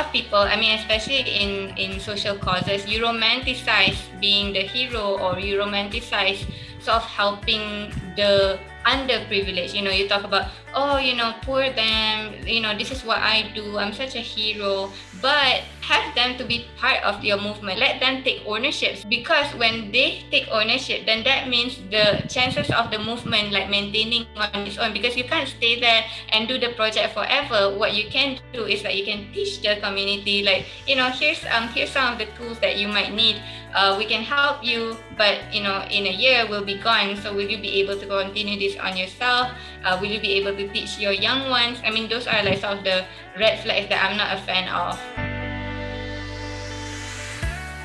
lot of people, I mean, especially in social causes, you romanticize being the hero, or you romanticize sort of helping the underprivileged. You know, you talk about, oh, you know, poor them, you know, this is what I do, I'm such a hero. But have them to be part of your movement. Let them take ownership, because when they take ownership, then that means the chances of the movement like maintaining on its own, because you can't stay there and do the project forever. What you can do is that you can teach the community, like, you know, here's some of the tools that you might need. We can help you, but you know, in a year we'll be gone. So will you be able to continue this on yourself? Will you be able to teach your young ones? I mean, those are like some of the red flags that I'm not a fan of.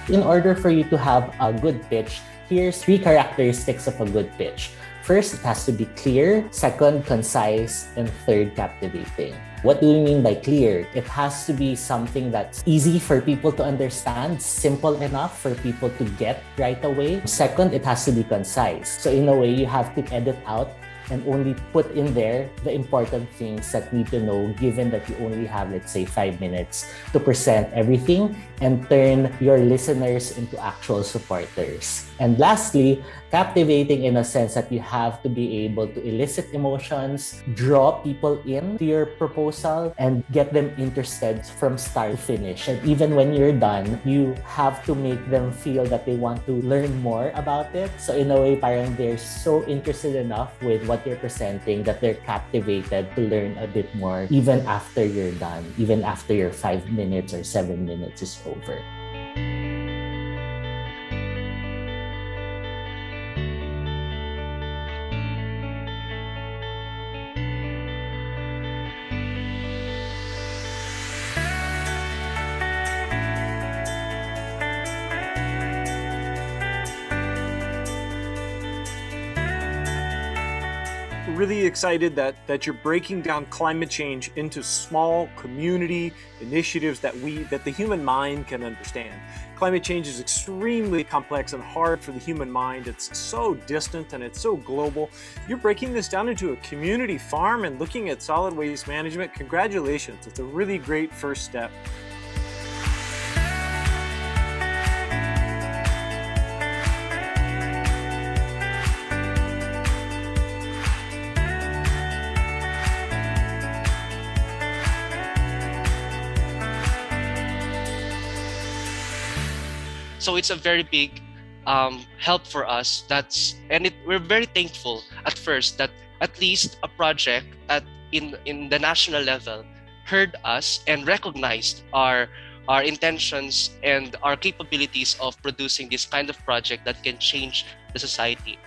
In order for you to have a good pitch, here's 3 characteristics of a good pitch. First, it has to be clear. Second, concise. And third, captivating. What do we mean by clear? It has to be something that's easy for people to understand, simple enough for people to get right away. Second, it has to be concise. So in a way, you have to edit out and only put in there the important things that need to know, given that you only have, let's say, 5 minutes to present everything and turn your listeners into actual supporters. And lastly, captivating in a sense that you have to be able to elicit emotions, draw people in to your proposal, and get them interested from start to finish. And even when you're done, you have to make them feel that they want to learn more about it. So in a way, parang they're so interested enough with what you're presenting that they're captivated to learn a bit more, even after you're done, even after your 5 minutes or 7 minutes is over. Really excited that you're breaking down climate change into small community initiatives that the human mind can understand. Climate change is extremely complex and hard for the human mind. It's so distant and it's so global. You're breaking this down into a community farm and looking at solid waste management. Congratulations. It's a really great first step. So it's a very big help for us. We're very thankful at first that at least a project in the national level heard us and recognized our intentions and our capabilities of producing this kind of project that can change the society.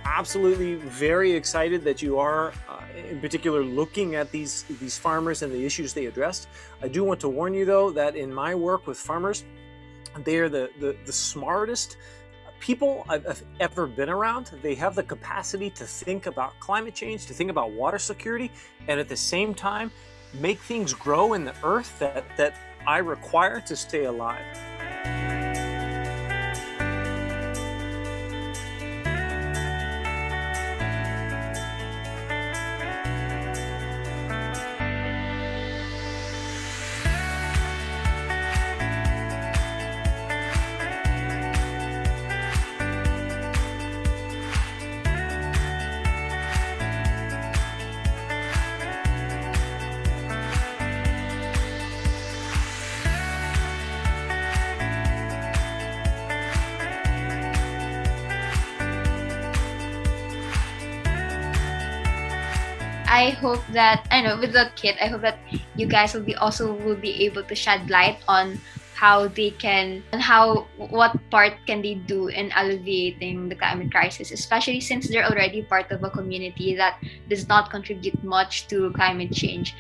Absolutely very excited that you are in particular looking at these farmers and the issues they addressed. I do want to warn you though that in my work with farmers, they are the smartest people I've ever been around. They have the capacity to think about climate change, to think about water security, and at the same time make things grow in the earth that I require to stay alive. I hope that, with the kit, I hope that you guys will be able to shed light on what part can they do in alleviating the climate crisis, especially since they're already part of a community that does not contribute much to climate change.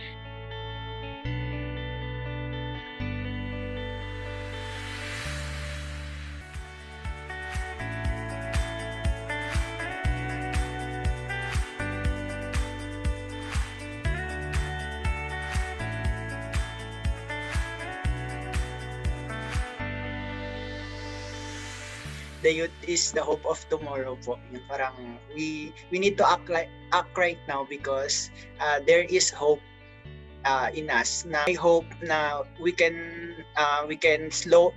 the youth is the hope of tomorrow po. Yung parang we need to act right now because there is hope in us. Na I hope na we can slow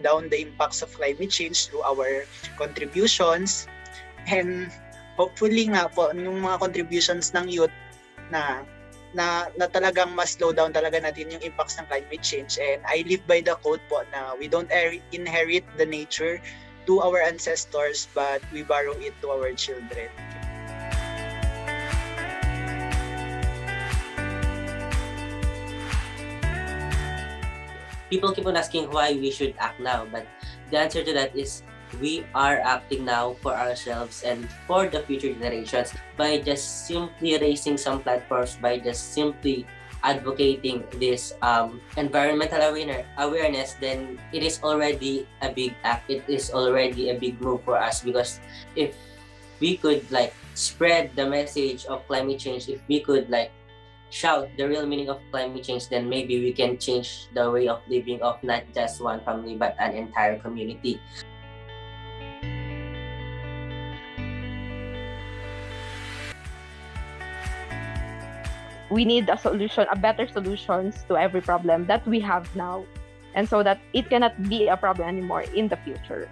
down the impacts of climate change through our contributions, and hopefully nga po yung mga contributions ng youth na talagang mas slow down talaga natin yung impacts ng climate change. And I live by the quote po na we don't inherit the nature to our ancestors, but we borrow it to our children. People keep on asking why we should act now, but the answer to that is we are acting now for ourselves and for the future generations by just simply raising some platforms, by just simply advocating this environmental awareness. Then it is already a big act. It is already a big move for us, because if we could spread the message of climate change, if we could shout the real meaning of climate change, then maybe we can change the way of living of not just one family but an entire community. We need a better solutions to every problem that we have now, and so that it cannot be a problem anymore in the future.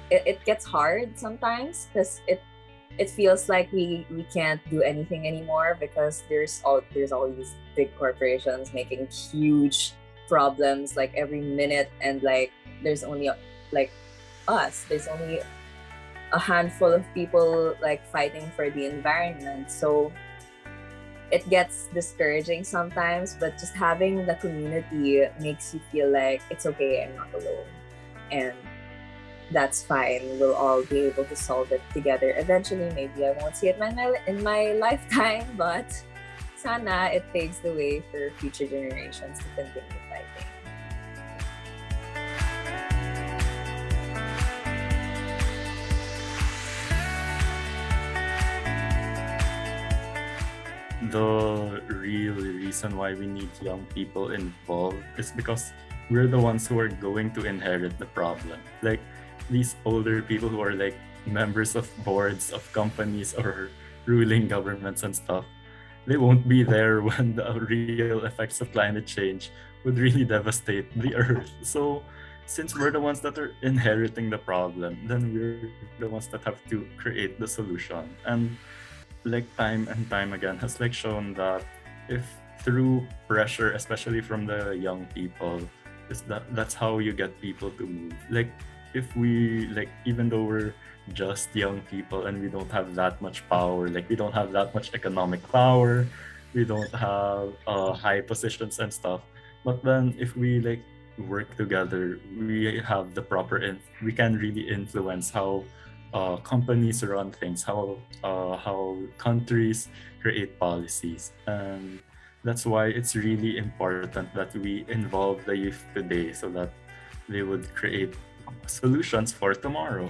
It gets hard sometimes because it feels like we can't do anything anymore because there's all these big corporations making huge problems every minute, and there's only us. There's only a handful of people fighting for the environment, so it gets discouraging sometimes. But just having the community makes you feel like it's okay, I'm not alone, and that's fine. We'll all be able to solve it together eventually. Maybe I won't see it in my lifetime, but sana it paves the way for future generations to continue fighting. The real reason why we need young people involved is because we're the ones who are going to inherit the problem. These older people who are members of boards of companies or ruling governments and stuff, they won't be there when the real effects of climate change would really devastate the earth. So since we're the ones that are inheriting the problem, then we're the ones that have to create the solution. And time and time again has shown that if through pressure, especially from the young people, that's how you get people to move. If we even though we're just young people and we don't have that much power, we don't have that much economic power, we don't have high positions and stuff, but then if we work together, we have the proper we can really influence how companies run things, how countries create policies. And that's why it's really important that we involve the youth today so that they would create solutions for tomorrow.